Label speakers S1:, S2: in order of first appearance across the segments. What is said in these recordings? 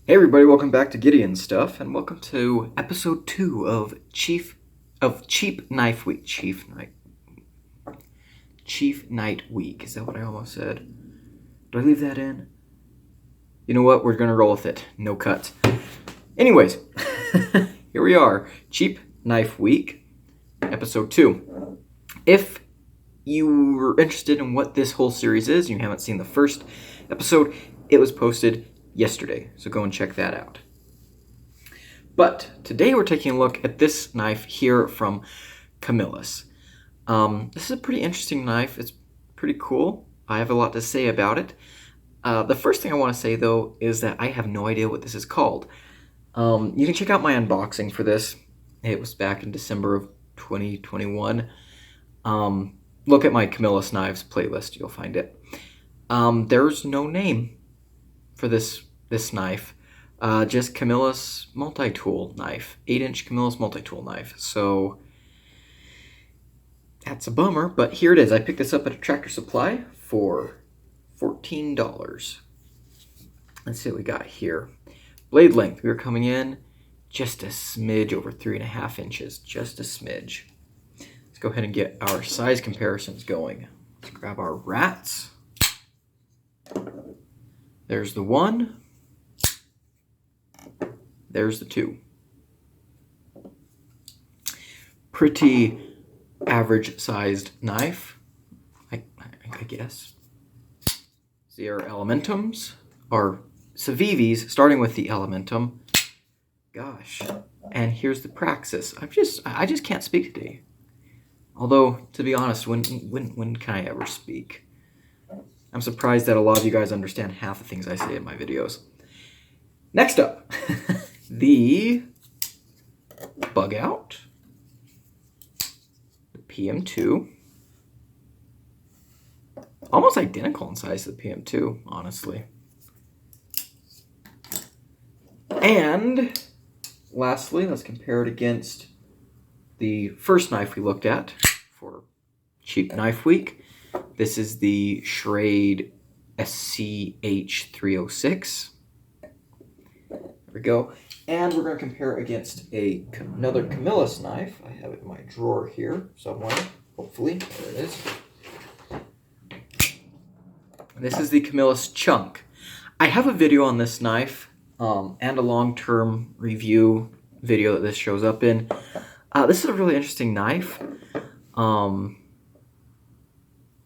S1: Hey everybody, welcome back to Gideon Stuff, and welcome to episode 2 of Cheap Knife Week. Chief Night Week. Is that what I almost said? Did I leave that in? You know what? We're gonna roll with it. No cuts. Anyways, here we are. Cheap Knife Week, episode 2. If you were interested in what this whole series is, and you haven't seen the first episode, it was posted yesterday, so go and check that out. But today we're taking a look at this knife here from Camillus. This is a pretty interesting knife. It's pretty cool. I have a lot to say about it. The first thing I want to say, though, is that I have no idea what this is called. You can check out my unboxing for this. It was back in December of 2021. Look at my Camillus Knives playlist. You'll find it. There's no name for this knife. Just Camillus multi-tool knife. 8-inch Camillus multi-tool knife. So that's a bummer, but here it is. I picked this up at a Tractor Supply for $14. Let's see what we got here. Blade length. We were coming in just a smidge over 3.5 inches. Just a smidge. Let's go ahead and get our size comparisons going. Let's grab our rats. There's the 1. There's the 2. Pretty average sized knife, I guess. See our elementums, our Civivis, starting with the elementum. Gosh, and here's the Praxis. I just can't speak today. Although, to be honest, when can I ever speak? I'm surprised that a lot of you guys understand half the things I say in my videos. Next up, the Bug Out, the PM2, almost identical in size to the PM2, honestly. And lastly, let's compare it against the first knife we looked at for Cheap Knife Week. This is the Schrade SCH-306. There we go. And we're going to compare it against another Camillus knife. I have it in my drawer here somewhere, hopefully. There it is. This is the Camillus Chunk. I have a video on this knife and a long-term review video that this shows up in. This is a really interesting knife.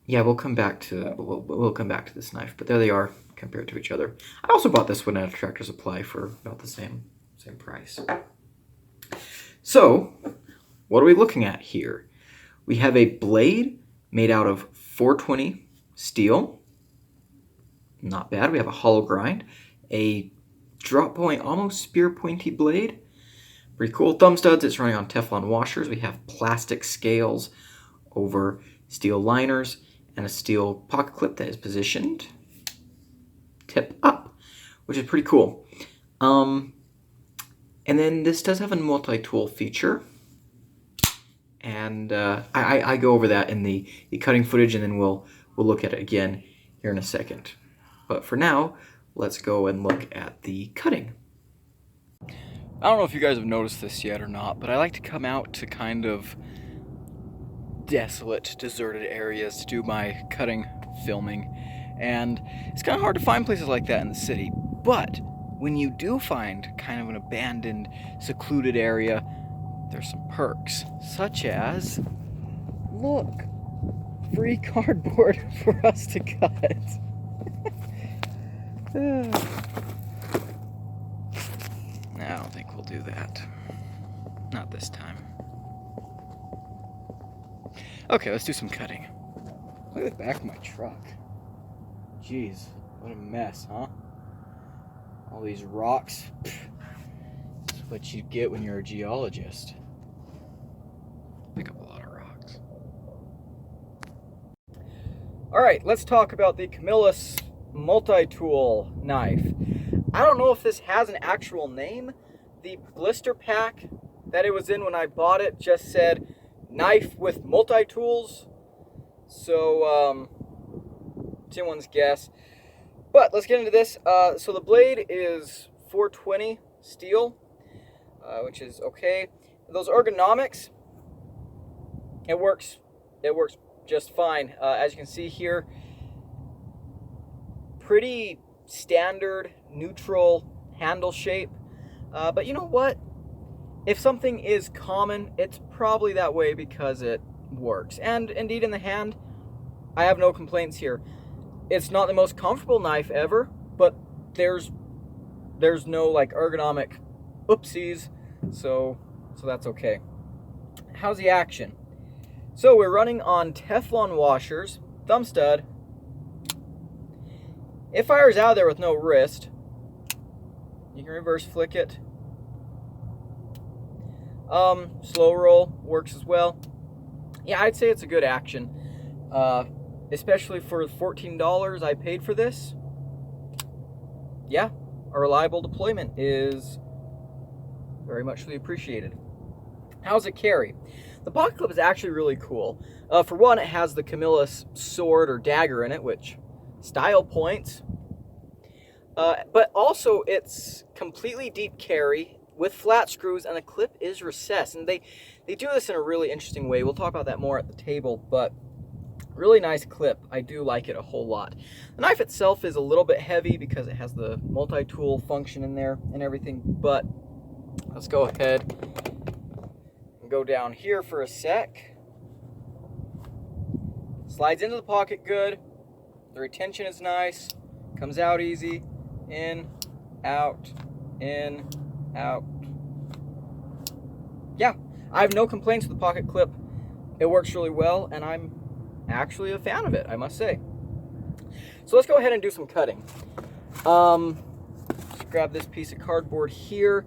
S1: Yeah, we'll come back to this knife, but there they are compared to each other. I also bought this one at a Tractor Supply for about the same price. So, what are we looking at here? We have a blade made out of 420 steel. Not bad. We have a hollow grind, a drop point, almost spear pointy blade. Pretty cool. Thumb studs. It's running on Teflon washers. We have plastic scales over steel liners and a steel pocket clip that is positioned tip up, which is pretty cool. And then this does have a multi-tool feature, and I go over that in the cutting footage, and then we'll look at it again here in a second. But for now, let's go and look at the cutting. I don't know if you guys have noticed this yet or not, but I like to come out to kind of desolate, deserted areas to do my cutting filming, and it's kind of hard to find places like that in the city. But when you do find kind of an abandoned, secluded area, there's some perks, such as, look, free cardboard for us to cut. I don't think we'll do that. Not this time. Okay, let's do some cutting. Look at the back of my truck. Jeez, what a mess, huh? All these rocks. That's what you get when you're a geologist. Pick up a lot of rocks. Alright, let's talk about the Camillus multi-tool knife. I don't know if this has an actual name. The blister pack that it was in when I bought it just said knife with multi-tools. So, it's anyone's guess. But let's get into this. So the blade is 420 steel, which is okay. Those ergonomics, it works just fine. As you can see here, pretty standard neutral handle shape. But you know what? If something is common, it's probably that way because it works. And indeed, in the hand, I have no complaints here. It's not the most comfortable knife ever, but there's no like ergonomic oopsies, so that's okay. How's the action? So we're running on Teflon washers, thumb stud. It fires out of there with no wrist. You can reverse flick it. Slow roll works as well. Yeah, I'd say it's a good action, especially for $14 I paid for this. Yeah, a reliable deployment is very muchly appreciated. How's it carry? The pocket clip is actually really cool. For one, it has the Camillus sword or dagger in it, which style points. But also it's completely deep carry with flat screws, and the clip is recessed. And they do this in a really interesting way. We'll talk about that more at the table, but really nice clip. I do like it a whole lot. The knife itself is a little bit heavy because it has the multi-tool function in there and everything, but let's go ahead and go down here for a sec. Slides into the pocket good. The retention is nice. Comes out easy. In, out, in, out. Yeah, I have no complaints with the pocket clip. It works really well, and I'm actually a fan of it, I must say. So let's go ahead and do some cutting. Just grab this piece of cardboard here.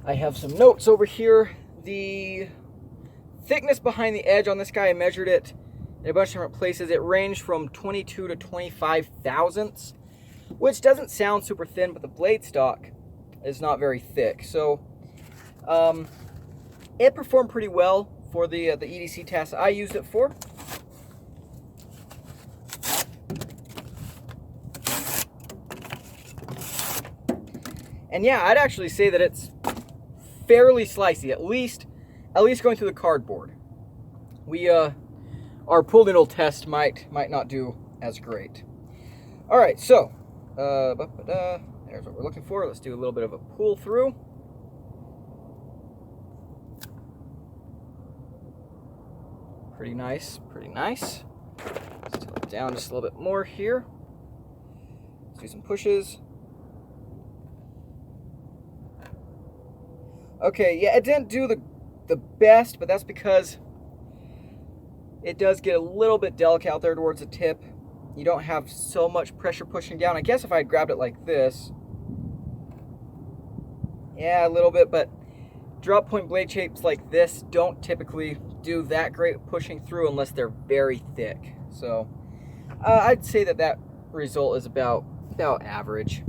S1: I have some notes over here. The thickness behind the edge on this guy, I measured it in a bunch of different places. It ranged from 22 to 25 thousandths, which doesn't sound super thin, but the blade stock is not very thick. So it performed pretty well for the EDC test I used it for. And yeah, I'd actually say that it's fairly slicey, at least going through the cardboard. Our pull needle test might not do as great. All right, so there's what we're looking for. Let's do a little bit of a pull through. Pretty nice, pretty nice. Let's tilt it down just a little bit more here. Let's do some pushes. Okay, yeah, it didn't do the best, but that's because it does get a little bit delicate out there towards the tip. You don't have so much pressure pushing down. I guess if I had grabbed it like this, yeah, a little bit, but drop point blade shapes like this don't typically do that great pushing through unless they're very thick. So I'd say that result is about average.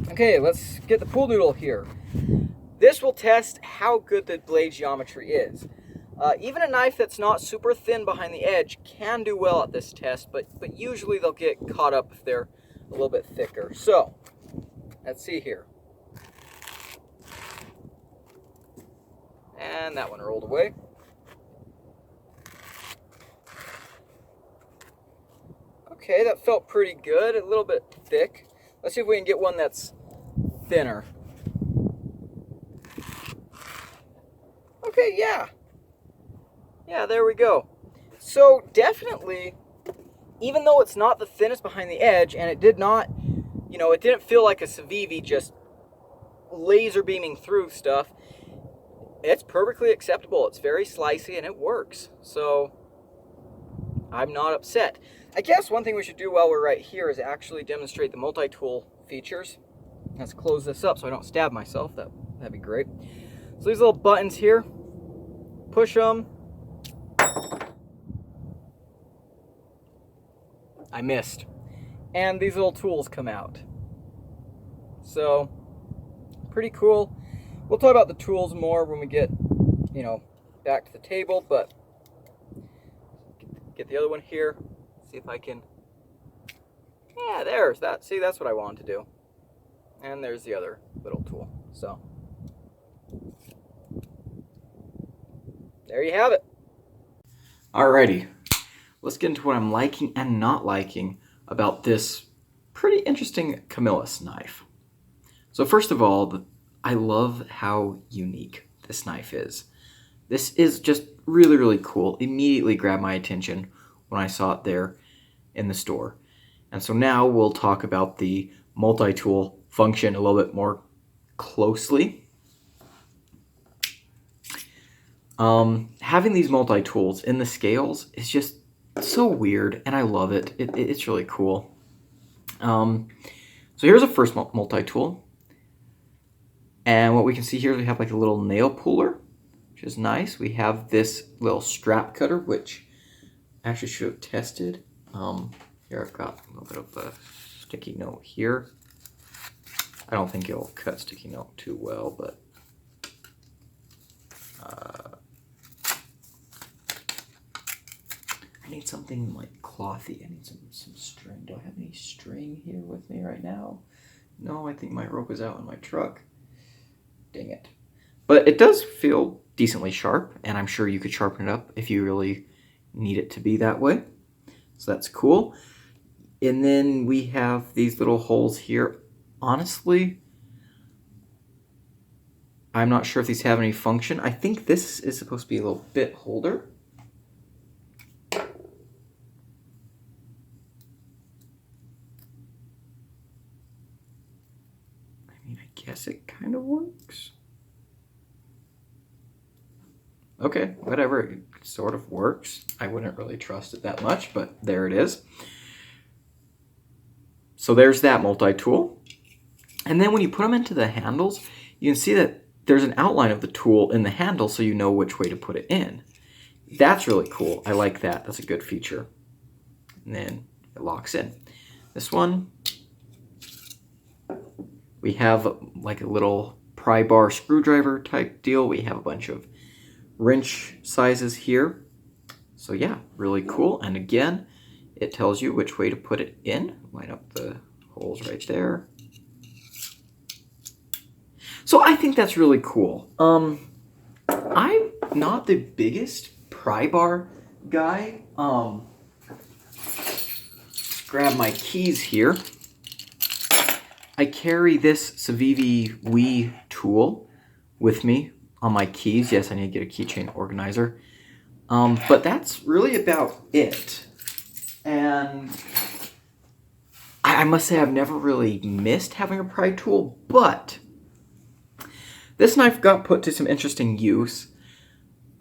S1: Okay, let's get the pool noodle here. This will test how good the blade geometry is. Even a knife that's not super thin behind the edge can do well at this test, but usually they'll get caught up if they're a little bit thicker. So, let's see here. And that one rolled away. Okay, that felt pretty good, a little bit thick. Let's see if we can get one that's thinner. Okay, yeah. Yeah, there we go. So definitely, even though it's not the thinnest behind the edge, and it did not, it didn't feel like a Civivi just laser beaming through stuff, it's perfectly acceptable. It's very slicey and it works. So I'm not upset. I guess one thing we should do while we're right here is actually demonstrate the multi-tool features. Let's close this up so I don't stab myself. That'd be great. So these little buttons here, push them. I missed. And these little tools come out. So, pretty cool. We'll talk about the tools more when we get, back to the table, but get the other one here. See if I can. Yeah, there's that. See, that's what I wanted to do. And there's the other little tool. So there you have it. Alrighty, let's get into what I'm liking and not liking about this pretty interesting Camillus knife. So first of all, I love how unique this knife is. This is just really, really cool. Immediately grabbed my attention when I saw it there in the store. And so now we'll talk about the multi-tool function a little bit more closely. Having these multi-tools in the scales is just so weird, and I love it. It's really cool. So here's a first multi-tool. And what we can see here is we have like a little nail puller, which is nice. We have this little strap cutter, which I actually should have tested. Here I've got a little bit of a sticky note here. I don't think it'll cut sticky note too well, but I need something like clothy. I need some string. Do I have any string here with me right now? No, I think my rope is out in my truck. Dang it. But it does feel decently sharp, and I'm sure you could sharpen it up if you really need it to be that way. So that's cool. And then we have these little holes here. Honestly, I'm not sure if these have any function. I think this is supposed to be a little bit holder. I mean, I guess it kind of works. Okay, whatever, it sort of works. I wouldn't really trust it that much, but there it is. So there's that multi-tool. And then when you put them into the handles, you can see that there's an outline of the tool in the handle so you know which way to put it in. That's really cool. I like that. That's a good feature. And then it locks in. This one, we have like a little pry bar screwdriver type deal. We have a bunch of wrench sizes here. So yeah, really cool. And again, it tells you which way to put it in. Line up the holes right there. So I think that's really cool. I'm not the biggest pry bar guy. Grab my keys here. I carry this Civivi Wii tool with me on my keys. Yes, I need to get a keychain organizer. But that's really about it. And I must say I've never really missed having a pry tool, but this knife got put to some interesting use.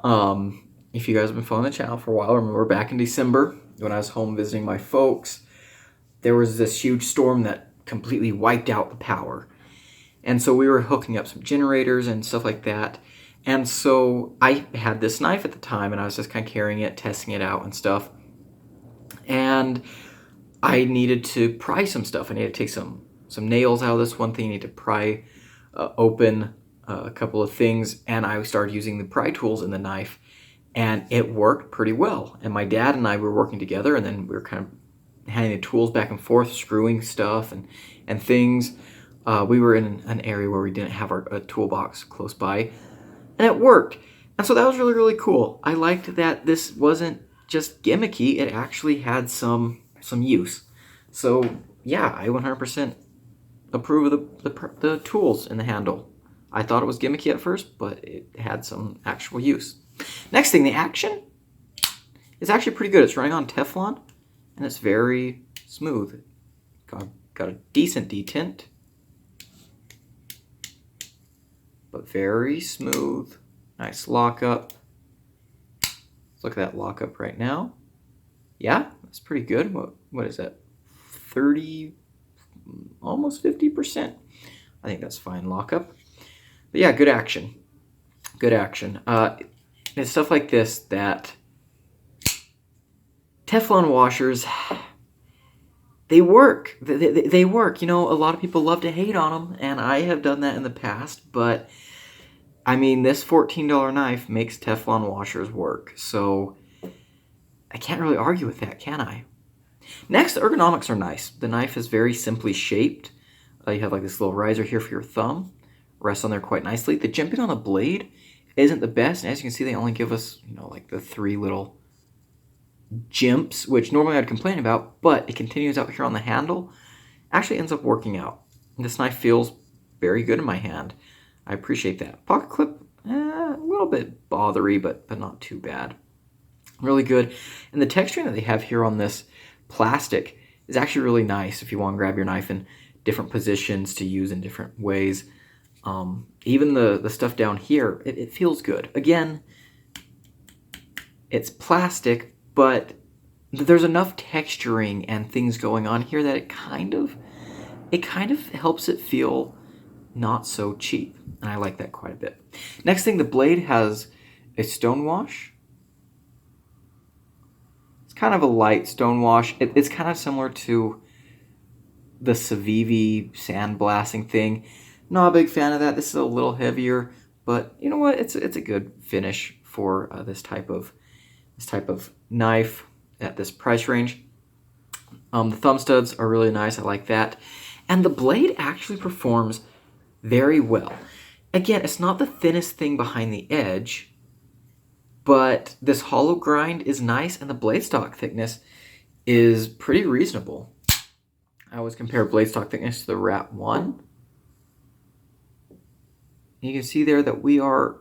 S1: If you guys have been following the channel for a while, remember back in December when I was home visiting my folks, there was this huge storm that completely wiped out the power. And so we were hooking up some generators and stuff like that. And so I had this knife at the time, and I was just kind of carrying it, testing it out and stuff. And I needed to pry some stuff. I needed to take some nails out of this one thing. I need to pry open a couple of things, and I started using the pry tools in the knife, and it worked pretty well. And my dad and I were working together, and then we were kind of handing the tools back and forth, screwing stuff and things. We were in an area where we didn't have a toolbox close by, and it worked. And so that was really, really cool. I liked that this wasn't just gimmicky, it actually had some use. So yeah, I 100% approve of the tools in the handle. I thought it was gimmicky at first, but it had some actual use. Next thing, the action is actually pretty good. It's running on Teflon, and it's very smooth. Got a decent detent, but very smooth. Nice lockup. Let's look at that lockup right now. Yeah, that's pretty good. What is that? 30, almost 50%. I think that's fine lockup. But yeah, good action. Good action. It's stuff like this that Teflon washers, they work. They work. You know, a lot of people love to hate on them, and I have done that in the past, but I mean, this $14 knife makes Teflon washers work, so I can't really argue with that, can I? Next, the ergonomics are nice. The knife is very simply shaped. You have like this little riser here for your thumb. Rests on there quite nicely. The jimping on the blade isn't the best. And as you can see, they only give us, like the 3 little jimps, which normally I'd complain about, but it continues out here on the handle. Actually ends up working out. This knife feels very good in my hand. I appreciate that. Pocket clip, a little bit bothery, but not too bad. Really good. And the texturing that they have here on this plastic is actually really nice if you want to grab your knife in different positions to use in different ways. Even the stuff down here, it feels good. Again, it's plastic, but there's enough texturing and things going on here that it kind of helps it feel not so cheap. And I like that quite a bit. Next thing, the blade has a stone wash. It's kind of a light stone wash. It's kind of similar to the Civivi sandblasting thing. Not a big fan of that. This is a little heavier, but you know what? It's a good finish for this type of knife at this price range. The thumb studs are really nice. I like that. And the blade actually performs very well. Again, it's not the thinnest thing behind the edge, but this hollow grind is nice, and the blade stock thickness is pretty reasonable. I always compare blade stock thickness to the Rat 1. You can see there that we are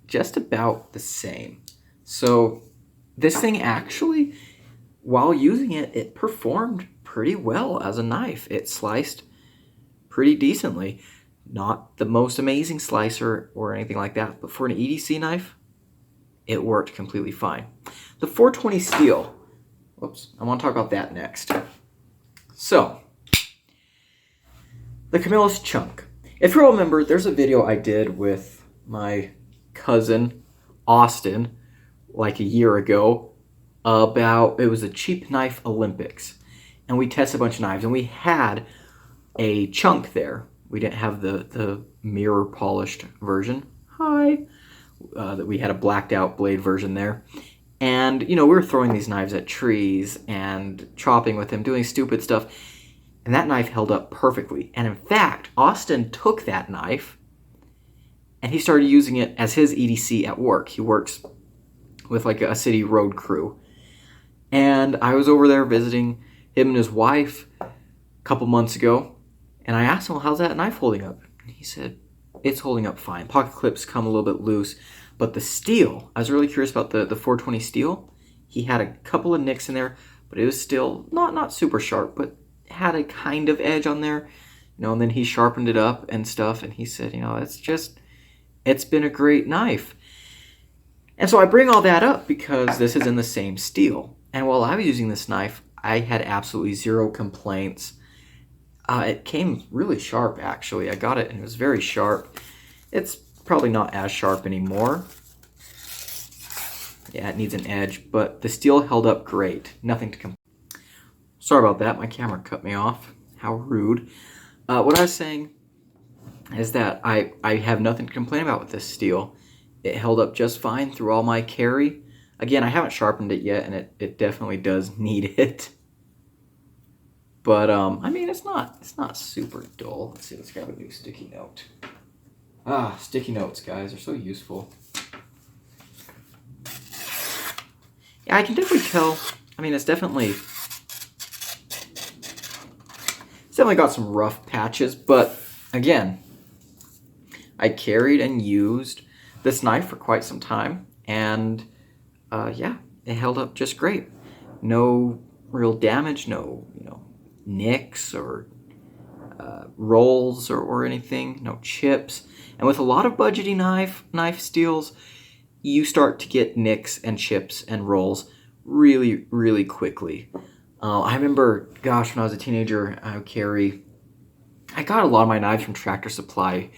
S1: just about the same. So this thing actually, while using it, it performed pretty well as a knife. It sliced pretty decently. Not the most amazing slicer or anything like that, but for an EDC knife, it worked completely fine. The 420 steel. Whoops, I want to talk about that next. So, the Camillus chunk. If you remember, there's a video I did with my cousin, Austin, like a year ago, about, it was a cheap knife Olympics. And we tested a bunch of knives, and we had a chunk there. We didn't have the mirror polished version. That we had a blacked out blade version there. And, we were throwing these knives at trees and chopping with them, doing stupid stuff. And that knife held up perfectly. And in fact, Austin took that knife and he started using it as his EDC at work. He works with like a city road crew. And I was over there visiting him and his wife a couple months ago. And I asked him, well, how's that knife holding up? And he said, it's holding up fine. Pocket clips come a little bit loose. But the steel, I was really curious about the 420 steel. He had a couple of nicks in there, but it was still not super sharp, but had a kind of edge on there. And then he sharpened it up and stuff. And he said, it's been a great knife. And so I bring all that up because this is in the same steel. And while I was using this knife, I had absolutely zero complaints. It came really sharp, actually. I got it, and it was very sharp. It's probably not as sharp anymore. Yeah, it needs an edge, but the steel held up great. Nothing to complain. Sorry about that. My camera cut me off. How rude. What I was saying is that I have nothing to complain about with this steel. It held up just fine through all my carry. Again, I haven't sharpened it yet, and it definitely does need it. But, it's not super dull. Let's see, let's grab a new sticky note. Sticky notes, guys, are so useful. Yeah, I can definitely tell. It's definitely got some rough patches, but, again, I carried and used this knife for quite some time, and, it held up just great. No real damage, no, nicks or rolls or anything, no chips. And with a lot of budgety knife steels, you start to get nicks and chips and rolls really, really quickly. I remember, gosh, when I was a teenager, I got a lot of my knives from Tractor Supply.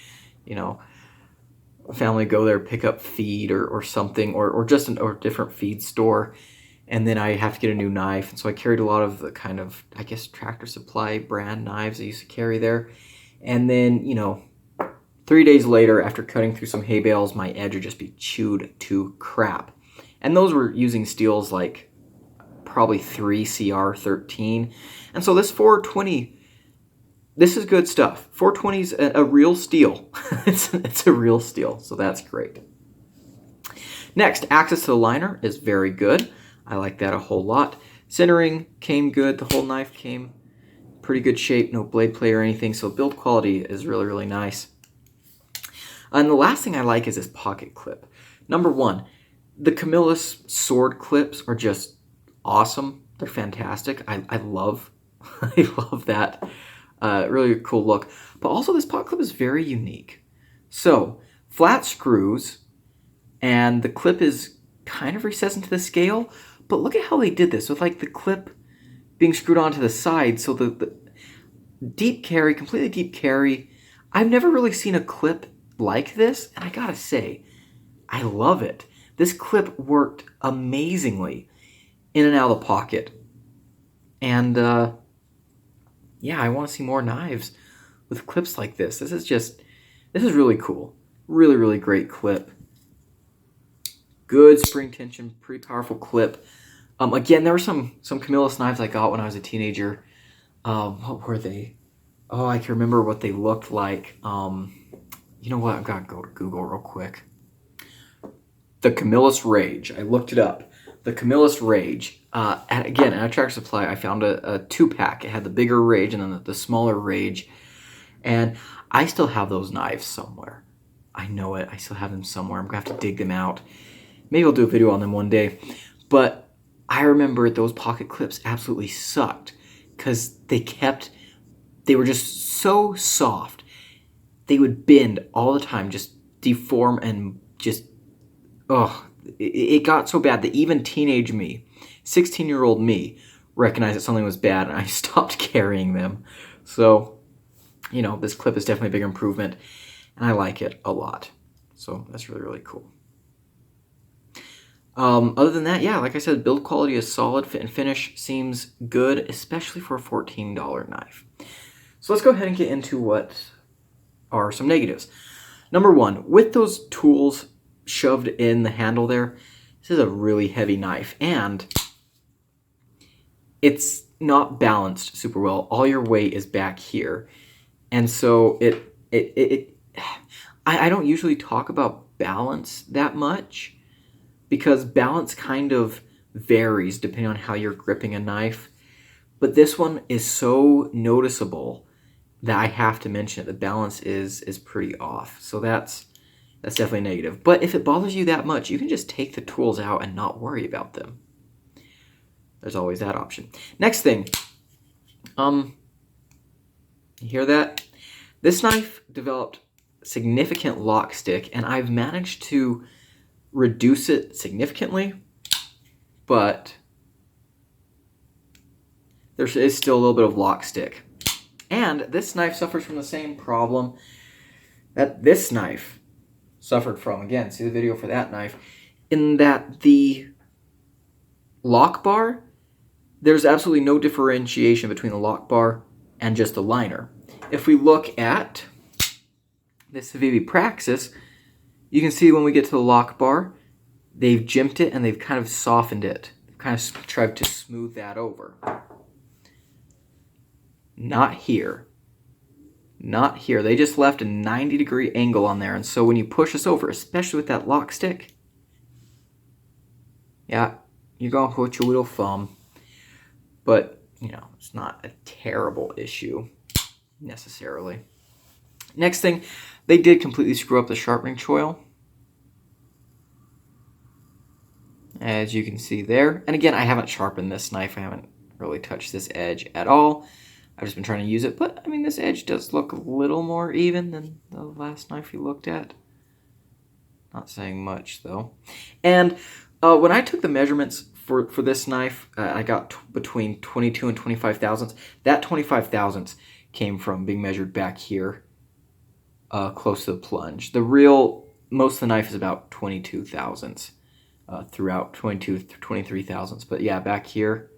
S1: Family go there, pick up feed or something, or just a different feed store. And then I have to get a new knife. And so I carried a lot of the kind of, Tractor Supply brand knives I used to carry there. And then, 3 days later, after cutting through some hay bales, my edge would just be chewed to crap. And those were using steels like probably 3 CR13. And so this 420 this is good stuff. 420 is a real steal. It's a real steal, so that's great. Next, access to the liner is very good. I like that a whole lot. Centering came good. The whole knife came pretty good shape. No blade play or anything, so build quality is really, really nice. And the last thing I like is this pocket clip. Number one, the Camillus sword clips are just awesome. They're fantastic. I love I love that. Really cool look. But also this pocket clip is very unique. So, flat screws, and the clip is kind of recessed into the scale, but look at how they did this with like the clip being screwed onto the side. So the deep carry, completely deep carry. I've never really seen a clip like this, and I gotta say, I love it. This clip worked amazingly in and out of the pocket. And yeah, I want to see more knives with clips like this. This is really cool. Really, really great clip. Good spring tension, pretty powerful clip. Again, there were some Camillus knives I got when I was a teenager. What were they? Oh, I can remember what they looked like. You know what? I've got to go to Google real quick. The Camillus Rage. I looked it up. The Camillus Rage. Again, at Tractor Supply, I found a 2-pack. It had the bigger Rage and then the smaller Rage. And I still have those knives somewhere. I know it. I still have them somewhere. I'm going to have to dig them out. Maybe I'll do a video on them one day. But I remember those pocket clips absolutely sucked because they were just so soft. They would bend all the time, just deform and just, it got so bad that even teenage me, 16-year-old me, recognized that something was bad and I stopped carrying them. So, you know, this clip is definitely a big improvement and I like it a lot. So that's really, really cool. Other than that, yeah, like I said, build quality is solid. Fit and finish seems good, especially for a $14 knife. So let's go ahead and get into what are some negatives. Number one, with those tools shoved in the handle there, this is a really heavy knife and it's not balanced super well. All your weight is back here. And so I don't usually talk about balance that much because balance kind of varies depending on how you're gripping a knife. But this one is so noticeable that I have to mention it. The balance is pretty off. So that's definitely negative. But if it bothers you that much, you can just take the tools out and not worry about them. There's always that option. Next thing. You hear that? This knife developed significant lock stick, and I've managed to reduce it significantly, but there is still a little bit of lock stick. And this knife suffers from the same problem that this knife suffered from. Again, see the video for that knife. In that the lock bar, there's absolutely no differentiation between the lock bar and just the liner. If we look at this Civivi Praxis, you can see when we get to the lock bar, they've jimped it and they've kind of softened it. They've kind of tried to smooth that over. Not here. Not here. They just left a 90-degree angle on there. And so when you push this over, especially with that lock stick, yeah, you're going to put your little thumb. But, you know, it's not a terrible issue necessarily. Next thing, they did completely screw up the sharpening choil, as you can see there. And again, I haven't sharpened this knife. I haven't really touched this edge at all. I've just been trying to use it. But, I mean, this edge does look a little more even than the last knife we looked at. Not saying much, though. And when I took the measurements for this knife, I got between 22 and 25 thousandths. That 25 thousandths came from being measured back here, close to the plunge. The real, most of the knife is about 22 thousandths throughout, 22 to 23 thousandths. But yeah, back here,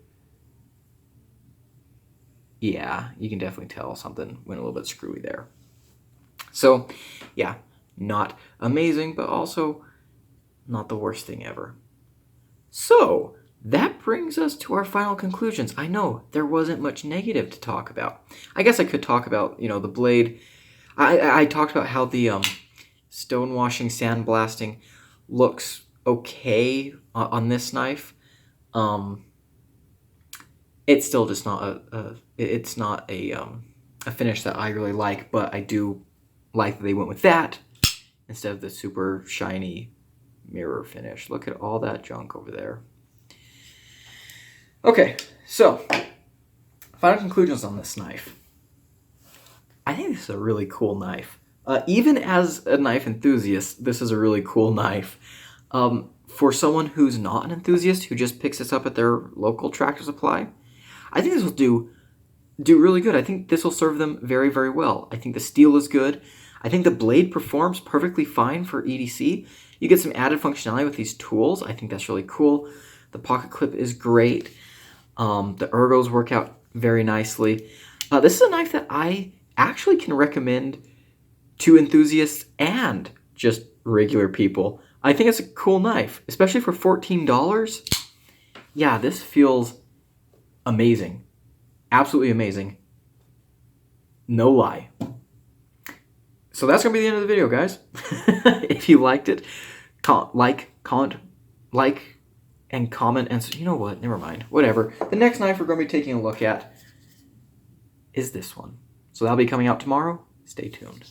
S1: yeah, you can definitely tell something went a little bit screwy there. So, yeah, not amazing, but also not the worst thing ever. So, that brings us to our final conclusions. I know there wasn't much negative to talk about. I guess I could talk about, the blade. I talked about how the stonewashing, sandblasting looks okay on this knife. It's still just not a finish that I really like, but I do like that they went with that instead of the super shiny mirror finish. Look at all that junk over there. Okay, so final conclusions on this knife. I think this is a really cool knife. Even as a knife enthusiast, this is a really cool knife. For someone who's not an enthusiast, who just picks this up at their local Tractor Supply, I think this will do really good. I think this will serve them very, very well. I think the steel is good. I think the blade performs perfectly fine for EDC. You get some added functionality with these tools. I think that's really cool. The pocket clip is great. The ergos work out very nicely. This is a knife that I actually can recommend to enthusiasts and just regular people. I think it's a cool knife, especially for $14. Yeah, this feels amazing. Absolutely amazing. No lie. So that's going to be the end of the video, guys. If you liked it, like, and comment, and you know what? Never mind. Whatever. The next knife we're going to be taking a look at is this one. So that'll be coming out tomorrow. Stay tuned.